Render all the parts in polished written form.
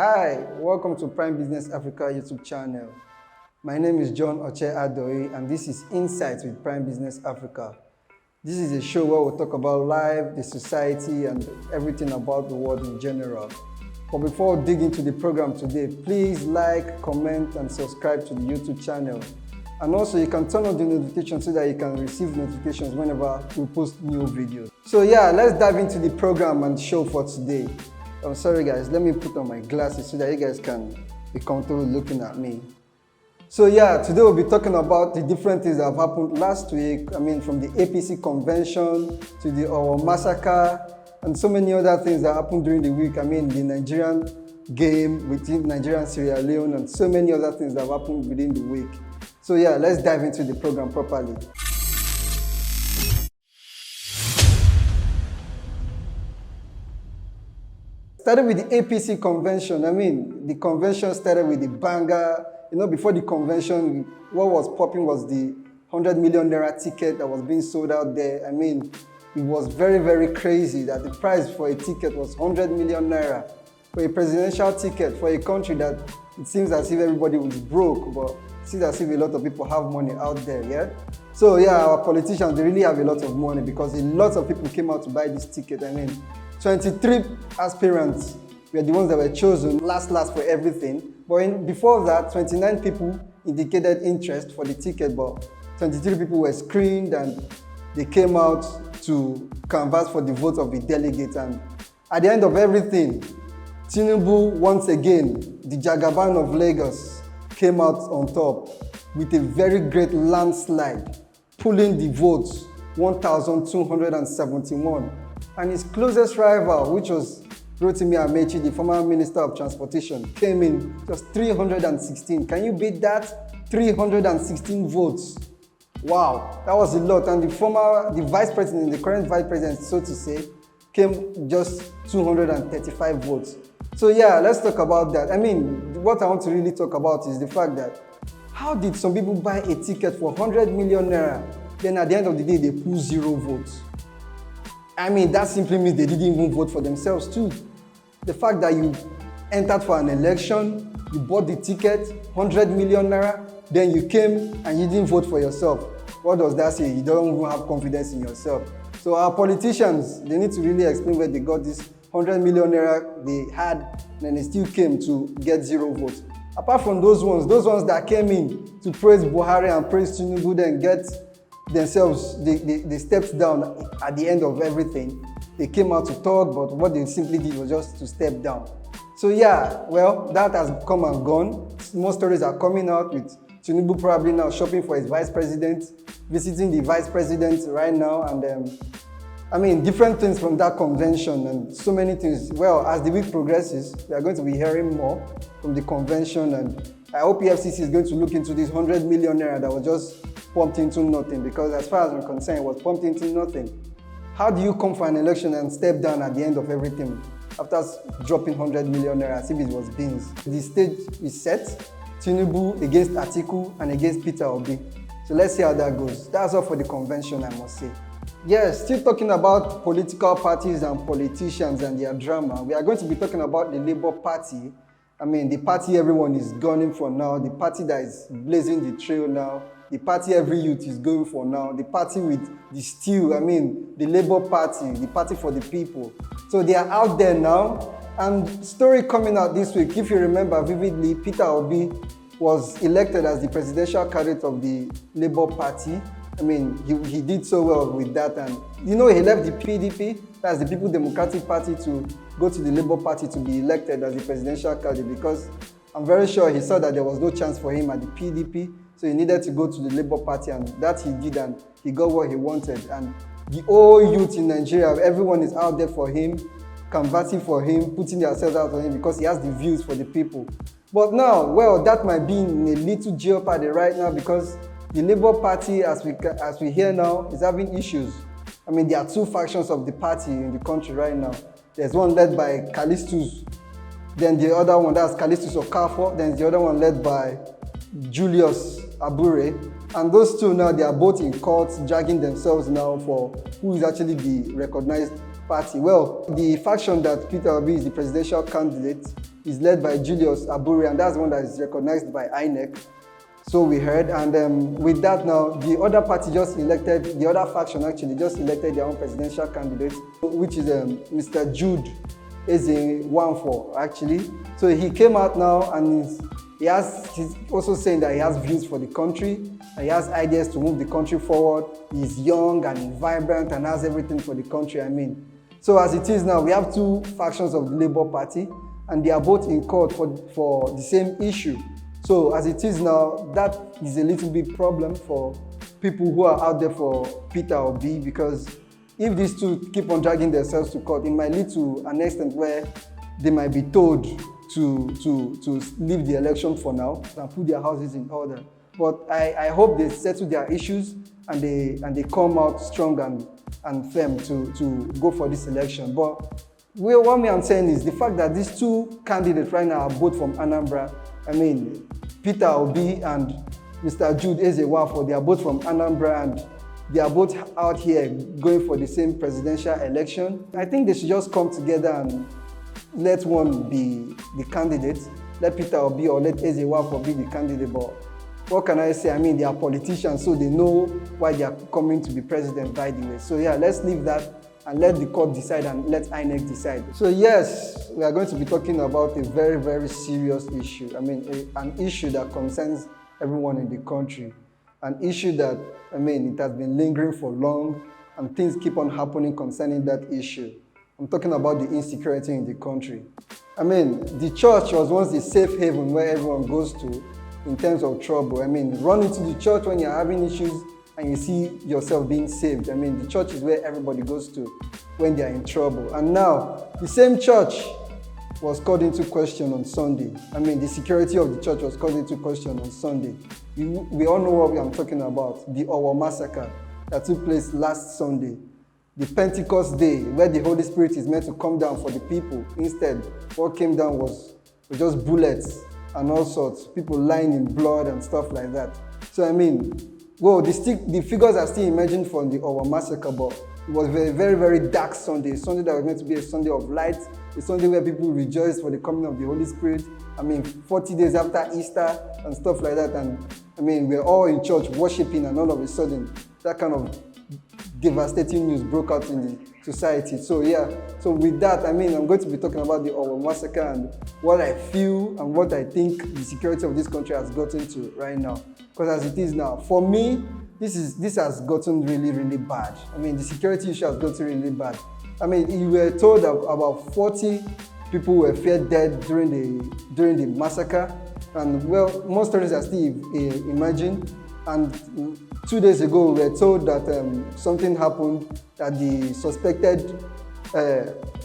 Hi, welcome to Prime Business Africa YouTube channel. My name is John Oche Adoi and this is Insights with Prime Business Africa. This is a show where we'll talk about life, the society, and everything about the world in general. But before we dig into the program today, please like, comment, and subscribe to the YouTube channel. And also you can turn on the notifications so that you can receive notifications whenever we post new videos. So yeah, let's dive into the program and show for today. I'm sorry guys, let me put on my glasses so that you guys can be comfortable looking at me. So yeah, today we'll be talking about the different things that have happened last week. From the APC convention to the massacre and so many other things that happened during the week. The Nigerian game within Nigeria and Sierra Leone and so many other things that have happened within the week. So yeah, let's dive into the program properly. Started with the APC convention. The convention started with the banger. Before the convention, what was popping was the 100 million naira ticket that was being sold out there. It was very, very crazy that the price for a ticket was 100 million naira for a presidential ticket for a country that it seems as if everybody was broke, but it seems as if a lot of people have money out there, yeah? So yeah, our politicians, they really have a lot of money because a lot of people came out to buy this ticket. 23 aspirants were the ones that were chosen last for everything. But before that, 29 people indicated interest for the ticket, but 23 people were screened and they came out to canvass for the vote of the delegates. And at the end of everything, Tinubu, once again, the Jagaban of Lagos, came out on top with a very great landslide, pulling the votes 1,271. And his closest rival, which was Rotimi Amechi, the former Minister of Transportation, came in just 316. Can you beat that? 316 votes. Wow, that was a lot. And the vice president, the current vice president, so to say, came just 235 votes. So yeah, let's talk about that. What I want to really talk about is the fact that how did some people buy a ticket for 100 million naira, then at the end of the day, they pull 0 votes? That simply means they didn't even vote for themselves too. The fact that you entered for an election, you bought the ticket, 100 million naira, then you came and you didn't vote for yourself. What does that say? You don't even have confidence in yourself. So our politicians, they need to really explain where they got this 100 million naira they had, and they still came to get 0 votes. Apart from those ones that came in to praise Buhari and praise Tinubu, then get themselves, they stepped down at the end of everything. They came out to talk, but what they simply did was just to step down. So yeah, well, that has come and gone. More stories are coming out with Tinubu probably now shopping for his vice president, visiting the vice president right now, and different things from that convention and so many things. Well, as the week progresses, we are going to be hearing more from the convention, and I hope EFCC is going to look into this 100 million naira that was just pumped into nothing, because as far as I'm concerned, it was pumped into nothing. How do you come for an election and step down at the end of everything after dropping 100 million naira as if it was beans? The stage is set. Tinubu against Atiku and against Peter Obi. So let's see how that goes. That's all for the convention, I must say. Yes, still talking about political parties and politicians and their drama. We are going to be talking about the Labour Party. The party everyone is gunning for now, the party that is blazing the trail now, the party every youth is going for now, the party with the stew, the Labour Party, the party for the people. So they are out there now. And story coming out this week, if you remember vividly, Peter Obi was elected as the presidential candidate of the Labour Party. He did so well with that, and he left the PDP, that's the People Democratic Party, to go to the Labour Party to be elected as the presidential candidate, because I'm very sure he saw that there was no chance for him at the PDP, so he needed to go to the Labour Party, and that he did, and he got what he wanted. And the whole youth in Nigeria, everyone is out there for him, canvassing for him, putting themselves out on him because he has the views for the people. But now, well, that might be in a little jeopardy right now, because the Labour Party, as we hear now, is having issues. There are 2 factions of the party in the country right now. There's one led by Callistus, then the other one, that's Callistus Okafor, then the other one led by Julius Abure. And those 2 now, they are both in court, dragging themselves now for who is actually the recognized party. Well, the faction that Peter Obi is the presidential candidate is led by Julius Aburi, and that's one that is recognized by INEC. So we heard, and with that now, the other party just elected, the other faction actually just elected their own presidential candidate, which is Mr. Jude Eze-Nwafor, actually. So he came out now, and he's also saying that he has views for the country, and he has ideas to move the country forward. He's young and vibrant and has everything for the country, I mean. So as it is now, we have two factions of the Labour Party, and they are both in court for the same issue. So as it is now, that is a little bit problem for people who are out there for Peter Obi, because if these two keep on dragging themselves to court, it might lead to an extent where they might be told to leave the election for now and put their houses in order. But I hope they settle their issues and they come out strong and firm to go for this election. But what I'm saying is the fact that these two candidates right now are both from Anambra. I mean, Peter Obi and Mr. Jude Eze-Nwafor, they are both from Anambra, and they are both out here going for the same presidential election. I think they should just come together and let one be the candidate. Let Peter Obi or let Eze-Nwafor be the candidate. But what can I say? I mean, they are politicians, so they know why they are coming to be president, by the way. So yeah, let's leave that and let the court decide and let INEC decide. So yes, we are going to be talking about a very, very serious issue. I mean, an issue that concerns everyone in the country. An issue that, I mean, it has been lingering for long, and things keep on happening concerning that issue. I'm talking about the insecurity in the country. I mean, the church was once the safe haven where everyone goes to in terms of trouble. I mean, run into the church when you're having issues and you see yourself being saved. I mean, the church is where everybody goes to when they're in trouble. And now, the same church was called into question on Sunday. I mean, the security of the church was called into question on Sunday. We all know what I'm talking about, the Owo massacre that took place last Sunday. The Pentecost day, where the Holy Spirit is meant to come down for the people. Instead, what came down was just bullets and all sorts, people lying in blood and stuff like that. So I mean, well, the figures are still emerging from the Owo massacre, but it was a very, very, very dark Sunday. A Sunday that was meant to be a Sunday of light, a Sunday where people rejoiced for the coming of the Holy Spirit. I mean, 40 days after Easter and stuff like that. And I mean, we're all in church worshiping, and all of a sudden, that kind of devastating news broke out in the society. So yeah, so with that, I mean, I'm going to be talking about the Owo massacre and what I feel and what I think the security of this country has gotten to right now. Because as it is now, for me, this has gotten really, really bad. I mean, the security issue has gotten really bad. I mean, you were told that about 40 people were feared dead during the massacre, and well, most stories are still emerging. And 2 days ago, we were told that something happened, that the suspected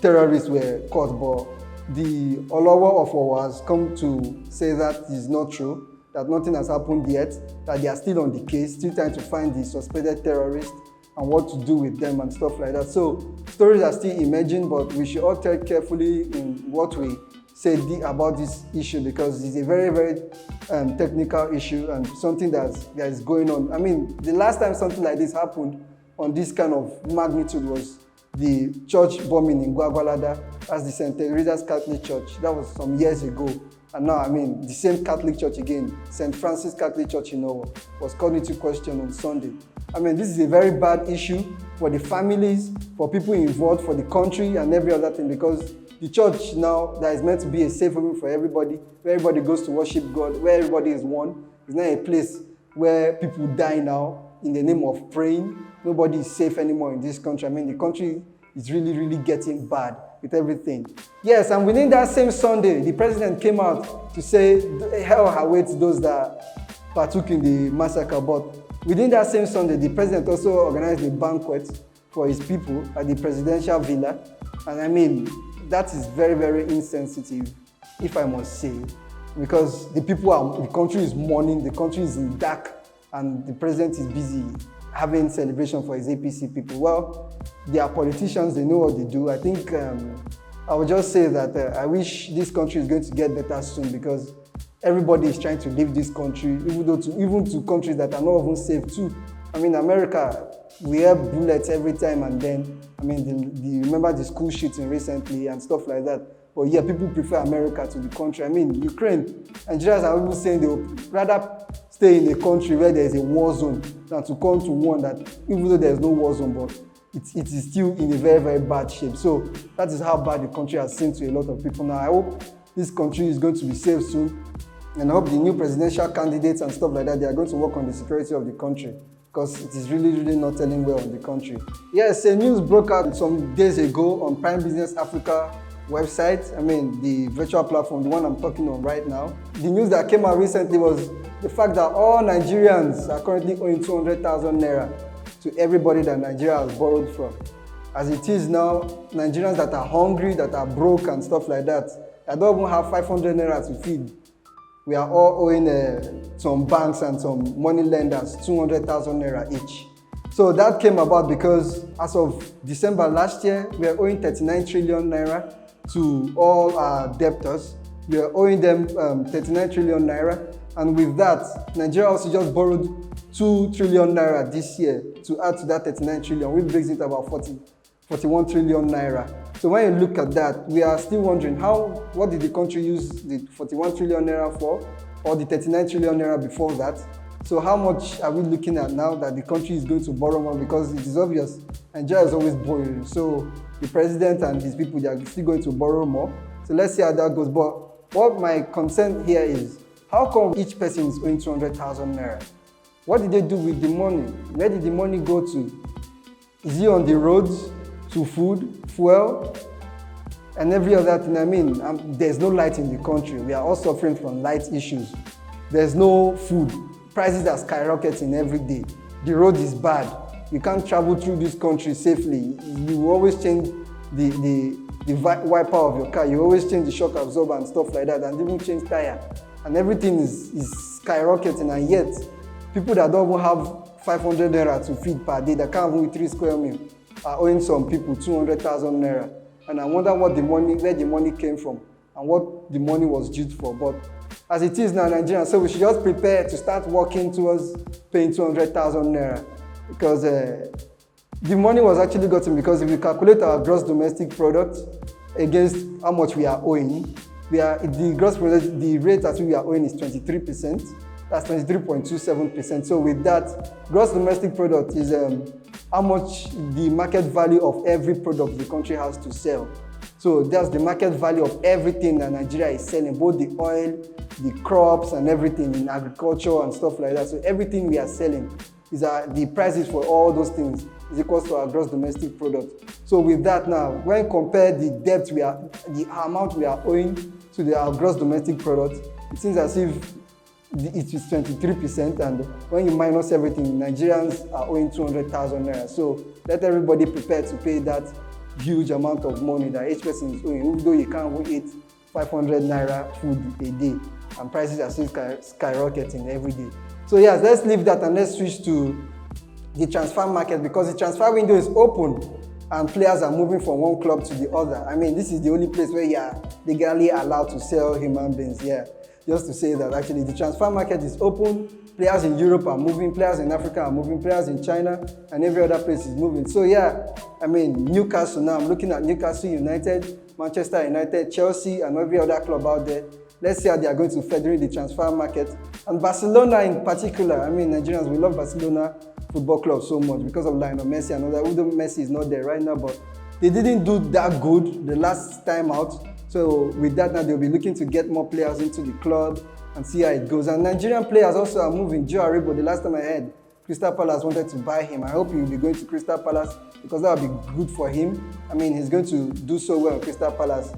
terrorists were caught, but the Olowo of Owo has come to say that is not true, that nothing has happened yet, that they are still on the case, still trying to find the suspected terrorists and what to do with them and stuff like that. So stories are still emerging, but we should all tread carefully in what we say about this issue, because it's a very, very technical issue and something that is going on. I mean, the last time something like this happened on this kind of magnitude was the church bombing in Gwagwalada. That's the St. Teresa's Catholic Church. That was some years ago. And now, I mean, the same Catholic Church again, St. Francis Catholic Church in Owo, was called into question on Sunday. I mean, this is a very bad issue for the families, for people involved, for the country and every other thing, because the church now that is meant to be a safe haven for everybody, where everybody goes to worship God, where everybody is one, is not a place where people die now in the name of praying. Nobody is safe anymore in this country. I mean, the country is really, really getting bad with everything. Yes, and within that same Sunday, the president came out to say hell awaits those that partook in the massacre. But within that same Sunday, the president also organized a banquet for his people at the presidential villa. And I mean, that is very, very insensitive, if I must say, because the country is mourning, the country is in dark, and the president is busy having celebration for his APC people. Well, they are politicians, they know what they do. I think I would just say that I wish this country is going to get better soon, because everybody is trying to leave this country, even to countries that are not even safe too. I mean, America, we have bullets every time and then. I mean, remember the school shooting recently and stuff like that. But yeah, people prefer America to the country. I mean, Ukraine, Nigerians are even saying they would rather stay in a country where there is a war zone than to come to one that, even though there is no war zone, but it is still in a very, very bad shape. So that is how bad the country has seemed to a lot of people now. I hope this country is going to be safe soon. And I hope the new presidential candidates and stuff like that, they are going to work on the security of the country, because it is really, really not telling well on the country. Yes, a news broke out some days ago on Prime Business Africa website. I mean, the virtual platform, the one I'm talking on right now. The news that came out recently was the fact that all Nigerians are currently owing 200,000 naira to everybody that Nigeria has borrowed from. As it is now, Nigerians that are hungry, that are broke and stuff like that don't even have 500 naira to feed. We are all owing some banks and some money lenders 200,000 naira each. So that came about because as of December last year, we are owing 39 trillion naira to all our debtors. We are owing them 39 trillion naira. And with that, Nigeria also just borrowed 2 trillion naira this year to add to that 39 trillion, which brings it about 41 trillion naira. So when you look at that, we are still wondering what did the country use the 41 trillion naira for, or the 39 trillion naira before that? So how much are we looking at now that the country is going to borrow more? Because it is obvious, Nigeria is always borrowing. So the president and his people, they are still going to borrow more. So let's see how that goes. But what my concern here is, how come each person is owing 200,000 naira? What did they do with the money? Where did the money go to? Is it on the roads, to food, fuel, and every other thing? I mean, there's no light in the country. We are all suffering from light issues. There's no food. Prices are skyrocketing every day. The road is bad. You can't travel through this country safely. You will always change the wiper of your car. You always change the shock absorber and stuff like that, and even change tire. And everything is skyrocketing, and yet people that don't even have 500 naira to feed per day, that can't even eat 3 square meals, are owing some people 200,000 naira. And I wonder where the money came from and what the money was used for. But as it is now, Nigeria, so we should just prepare to start working towards paying 200,000 naira, because the money was actually gotten, because if we calculate our gross domestic product against how much we are owing, the gross product, the rate that we are owing is 23%. That's 23.27%. So with that, gross domestic product is how much the market value of every product the country has to sell. So that's the market value of everything that Nigeria is selling, both the oil, the crops, and everything in agriculture and stuff like that. So everything we are selling is the prices for all those things is equal to our gross domestic product. So with that now, when compare the debt the amount we are owing to our gross domestic product, it seems as if it is 23%, and when you minus everything, Nigerians are owing 200,000 naira. So let everybody prepare to pay that huge amount of money that each person is owing, even though you can't even eat 500 naira food a day, and prices are still skyrocketing every day. So yes, let's leave that and let's switch to the transfer market, because the transfer window is open and players are moving from one club to the other. I mean, this is the only place where you are legally allowed to sell human beings here. Just to say that actually the transfer market is open, players in Europe are moving, players in Africa are moving, players in China and every other place is moving. So yeah, I mean, Newcastle now, I'm looking at Newcastle United, Manchester United, Chelsea, and every other club out there. Let's see how they are going to further in the transfer market. And Barcelona in particular, I mean, Nigerians, we love Barcelona Football Club so much because of Lionel Messi and all that. Although Messi is not there right now, but they didn't do that good the last time out. So with that now, they'll be looking to get more players into the club and see how it goes. And Nigerian players also are moving. Joe Aribo, the last time I heard, Crystal Palace wanted to buy him. I hope he will be going to Crystal Palace, because that will be good for him. I mean, he's going to do so well in Crystal Palace,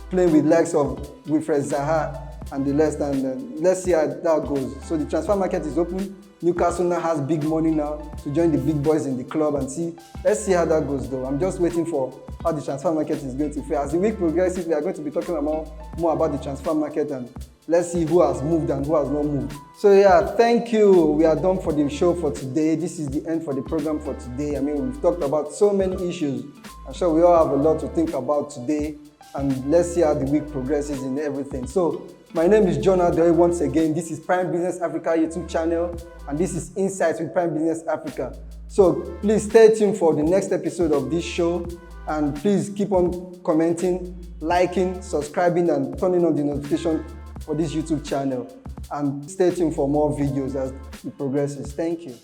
playing with likes of Wilfred Zaha and the rest. And let's see how that goes. So the transfer market is open. Newcastle now has big money now to join the big boys in the club and see. Let's see how that goes though. I'm just waiting for how the transfer market is going to fare. As the week progresses, we are going to be talking more about the transfer market, and let's see who has moved and who has not moved. So yeah, thank you. We are done for the show for today. This is the end for the program for today. I mean, we've talked about so many issues. I'm sure we all have a lot to think about today, and let's see how the week progresses in everything. So my name is John Adoy once again. This is Prime Business Africa YouTube channel, and this is Insights with Prime Business Africa. So please stay tuned for the next episode of this show. And please keep on commenting, liking, subscribing, and turning on the notification for this YouTube channel. And stay tuned for more videos as it progresses. Thank you.